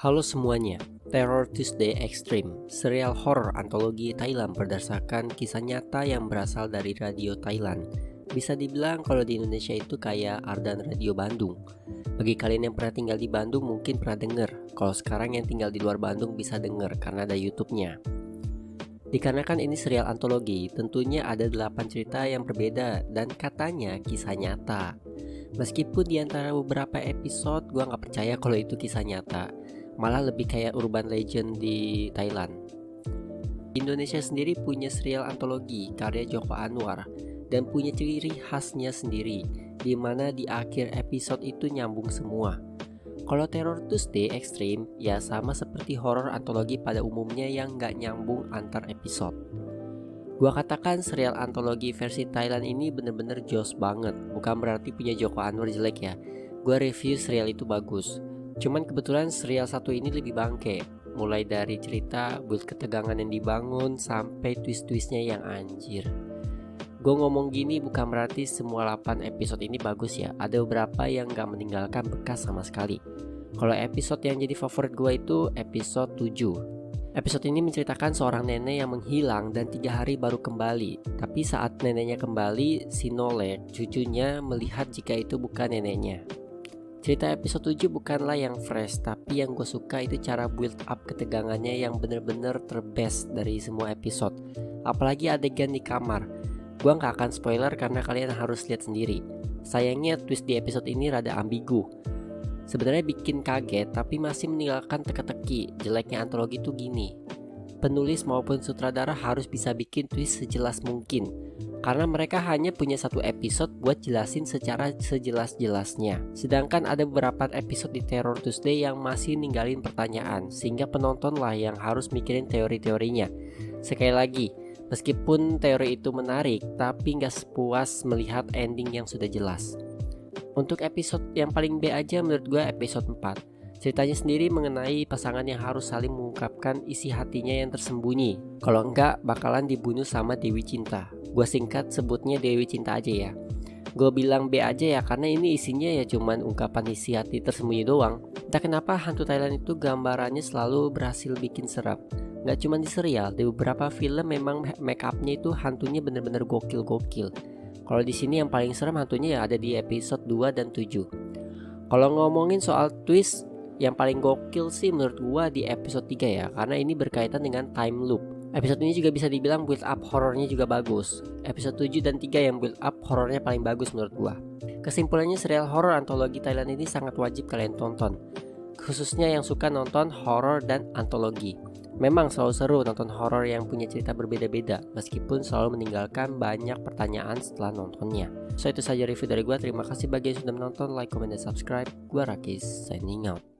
Halo semuanya, Terror Tuesday Extreme, serial horor antologi Thailand berdasarkan kisah nyata yang berasal dari radio Thailand. Bisa dibilang kalau di Indonesia itu kayak Ardan Radio Bandung. Bagi kalian yang pernah tinggal di Bandung mungkin pernah denger. Kalau sekarang yang tinggal di luar Bandung bisa denger karena ada YouTube-nya. Dikarenakan ini serial antologi, tentunya ada 8 cerita yang berbeda dan katanya kisah nyata. Meskipun di antara beberapa episode gue gak percaya kalau itu kisah nyata, malah lebih kayak urban legend di Thailand. Indonesia sendiri punya serial antologi karya Joko Anwar dan punya ciri khasnya sendiri, di mana di akhir episode itu nyambung semua. Kalau Terror Tuesday Extreme ya sama seperti horor antologi pada umumnya yang gak nyambung antar episode. Gua katakan serial antologi versi Thailand ini bener-bener jos banget. Bukan berarti punya Joko Anwar jelek ya. Gua review serial itu bagus. Cuman kebetulan serial satu ini lebih bangke. Mulai dari cerita, build ketegangan yang dibangun, sampai twist-twistnya yang anjir. Gue ngomong gini bukan berarti semua 8 episode ini bagus ya. Ada beberapa yang gak meninggalkan bekas sama sekali. Kalau episode yang jadi favorit gue itu episode 7. Episode ini menceritakan seorang nenek yang menghilang dan 3 hari baru kembali. Tapi saat neneknya kembali, si Nolek, cucunya, melihat jika itu bukan neneknya. Cerita episode 7 bukanlah yang fresh, tapi yang gue suka itu cara build up ketegangannya yang bener-bener terbest dari semua episode. Apalagi adegan di kamar. Gue gak akan spoiler karena kalian harus lihat sendiri. Sayangnya twist di episode ini rada ambigu. Sebenarnya bikin kaget tapi masih meninggalkan teka-teki. Jeleknya antologi itu gini, penulis maupun sutradara harus bisa bikin twist sejelas mungkin, karena mereka hanya punya satu episode buat jelasin secara sejelas-jelasnya. Sedangkan ada beberapa episode di Terror Tuesday yang masih ninggalin pertanyaan, sehingga penonton lah yang harus mikirin teori-teorinya. Sekali lagi, meskipun teori itu menarik, tapi gak sepuas melihat ending yang sudah jelas. Untuk episode yang paling B aja menurut gue episode 4. Ceritanya sendiri mengenai pasangan yang harus saling mengungkapkan isi hatinya yang tersembunyi. Kalau enggak bakalan dibunuh sama Dewi Cinta. Gue singkat sebutnya Dewi Cinta aja ya. Gue bilang B aja ya karena ini isinya ya cuman ungkapan isi hati tersembunyi doang. Entah kenapa hantu Thailand itu gambarannya selalu berhasil bikin seram. Gak cuma di serial, di beberapa film memang make upnya itu hantunya bener-bener gokil-gokil. Kalau di sini yang paling serem hantunya ya ada di episode 2 dan 7. Kalau ngomongin soal twist, yang paling gokil sih menurut gua di episode 3 ya, karena ini berkaitan dengan time loop. Episode ini juga bisa dibilang build up horornya juga bagus. Episode 7 dan 3 yang build up horornya paling bagus menurut gua. Kesimpulannya serial horor antologi Thailand ini sangat wajib kalian tonton, khususnya yang suka nonton horor dan antologi. Memang selalu seru nonton horor yang punya cerita berbeda-beda, meskipun selalu meninggalkan banyak pertanyaan setelah nontonnya. So itu saja review dari gue. Terima kasih bagi yang sudah menonton, like, comment, dan subscribe. Gue Rakis, signing out.